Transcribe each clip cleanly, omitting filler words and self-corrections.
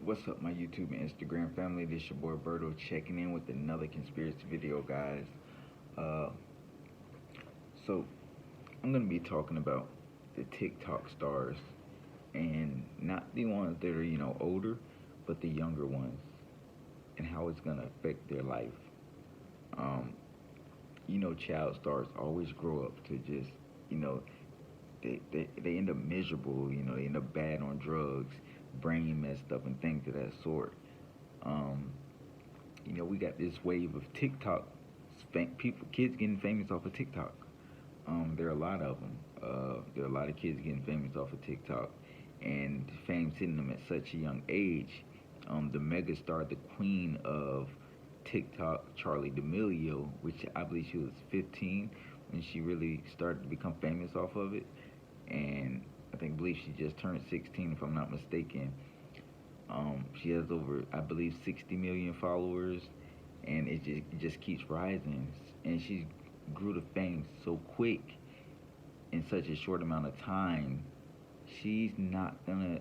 What's up, my YouTube and Instagram family? This your boy Berto checking in with another conspiracy video, guys. Uh, so I'm gonna be talking about the TikTok stars, and not the ones that are older, but the younger ones, and how it's gonna affect their life. Um, child stars always grow up to just you know they end up miserable. They end up bad on drugs, brain messed up, and things of that sort. Um, we got this wave of TikTok people, kids getting famous off of TikTok. There are a lot of them. There are a lot of kids getting famous off of TikTok, and fame's hitting them at such a young age. The megastar, the queen of TikTok, Charli Damelio, which I believe she was 15 when she really started to become famous off of it, and believe she just turned 16 if I'm not mistaken. She has over, I believe, 60 million followers, and it just keeps rising. And she grew to fame so quick in such a short amount of time. She's not gonna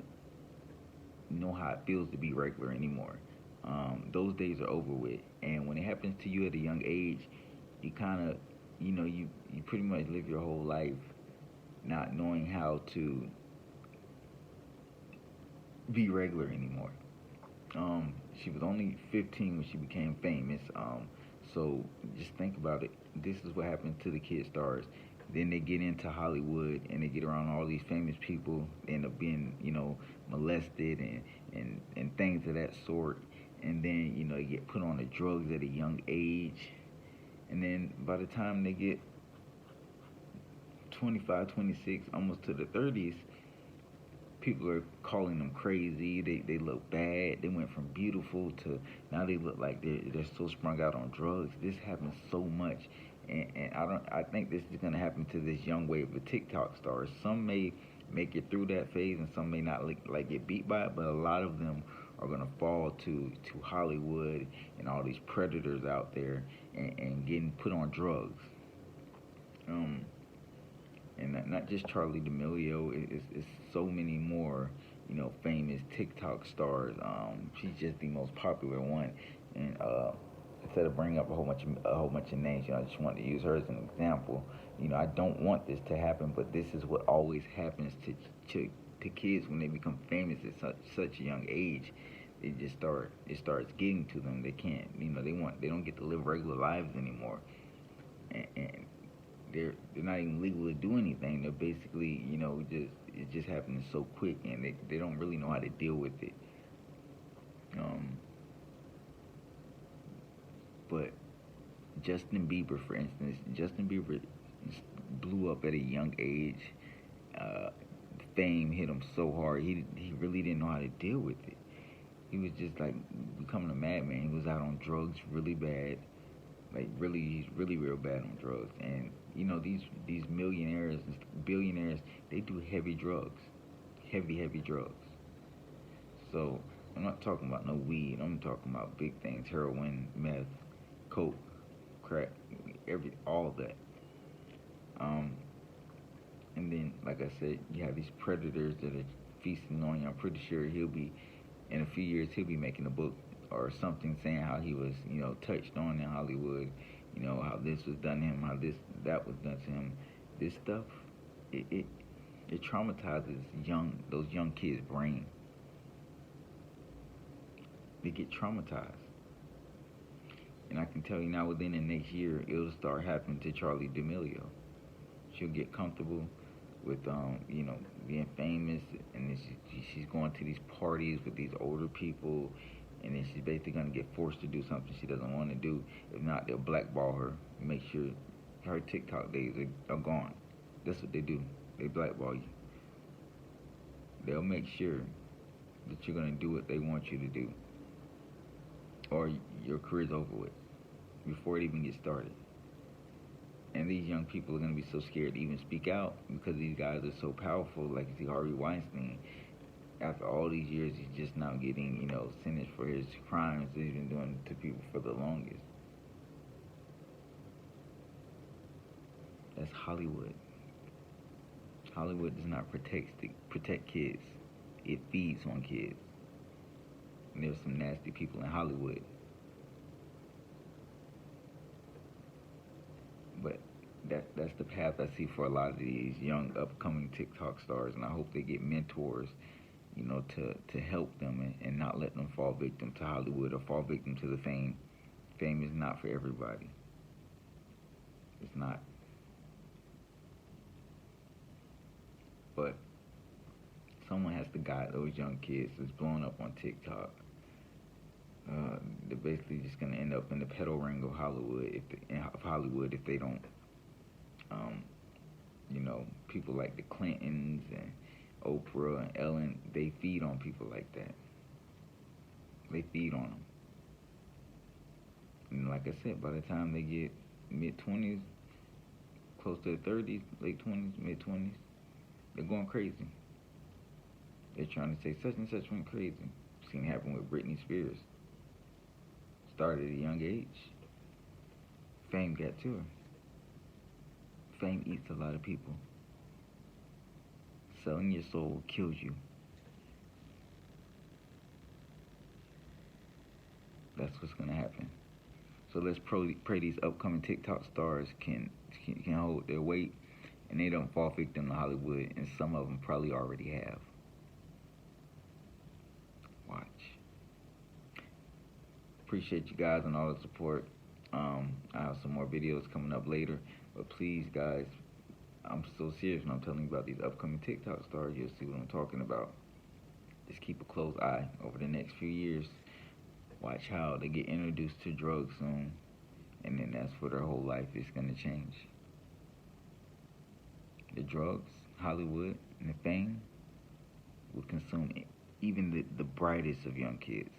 know how it feels to be regular anymore. Those days are over with. And when it happens to you at a young age, you kind of, you pretty much live your whole life not knowing how to be regular anymore. She was only 15 when she became famous. So just think about it. This is what happens to the kid stars. Then they get into Hollywood and they get around all these famous people. They end up being, molested and things of that sort. And then, they get put on the drugs at a young age. And then by the time they get 25, 26, almost to the 30s, people are calling them crazy. They look bad. They went from beautiful to now they look like they're so sprung out on drugs. This happens so much, and I think this is gonna happen to this young wave of TikTok stars. Some may make it through that phase, and some may not like get beat by it. But a lot of them are gonna fall to Hollywood and all these predators out there and getting put on drugs. Um, and not just Charli Damelio. It's so many more, famous TikTok stars. She's just the most popular one, and instead of bringing up a whole bunch of names, I just wanted to use her as an example. I don't want this to happen, but this is what always happens to kids when they become famous at such a young age. It starts getting to them. They can't, they don't get to live regular lives anymore, and they're not even legal to do anything. They're basically, just it's just happening so quick, and they don't really know how to deal with it. Um, but Justin Bieber, for instance, Justin Bieber blew up at a young age. Uh, Fame hit him so hard, he really didn't know how to deal with it. He was just like becoming a madman. He was out on drugs really bad, like really, he's really real bad on drugs. And these millionaires and billionaires, they do heavy drugs, heavy drugs. So I'm not talking about no weed. I'm talking about big things: heroin, meth, coke, crack, all that. Um, and then, like I said, you have these predators that are feasting on you. I'm pretty sure he'll be in a few years he'll be making a book or something saying how he was, touched on in Hollywood, how this was done to him, how that was done to him. This stuff, it it, it traumatizes those young kids' brain. They get traumatized. And I can tell you now, within the next year, it'll start happening to Charli D'Amelio. She'll get comfortable with, being famous, and then she's going to these parties with these older people, and then she's basically gonna get forced to do something she doesn't want to do. If not, they'll blackball her, make sure her TikTok days are gone. That's what they do. They blackball you. They'll make sure that you're gonna do what they want you to do, or your career's over with before it even gets started. And these young people are going to be so scared to even speak out because these guys are so powerful. Like, you see Harvey Weinstein, after all these years, he's just now getting, sentenced for his crimes that he's been doing to people for the longest. That's Hollywood. Hollywood does not protect kids. It feeds on kids. And there's some nasty people in Hollywood. But that's the path I see for a lot of these young upcoming TikTok stars, and I hope they get mentors, to help them and not let them fall victim to Hollywood or fall victim to the fame. Fame is not for everybody. It's not. But someone has to guide those young kids that's blowing up on TikTok. They're basically just gonna end up in the pedo ring of Hollywood if they don't. Um, People like the Clintons and Oprah and Ellen, they feed on people like that. They feed on them. And like I said, by the time they get mid-20s, close to the 30s, late 20s, mid-20s, they're going crazy. They're trying to say such and such went crazy. Seen it happen with Britney Spears. Started at a young age. Fame got to her. Fame eats a lot of people. Selling your soul kills you. That's what's gonna happen. So let's pray these upcoming TikTok stars can hold their weight and they don't fall victim to Hollywood, and some of them probably already have. Watch. Appreciate you guys and all the support. I have some more videos coming up later, but please, guys, I'm so serious when I'm telling you about these upcoming TikTok stars. You'll see what I'm talking about. Just keep a close eye over the next few years. Watch how they get introduced to drugs soon, and then that's for their whole life. It's gonna change. The drugs, Hollywood, and the fame will consume even the brightest of young kids.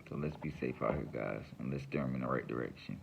So let's be safe out here, guys, and let's steer them in the right direction.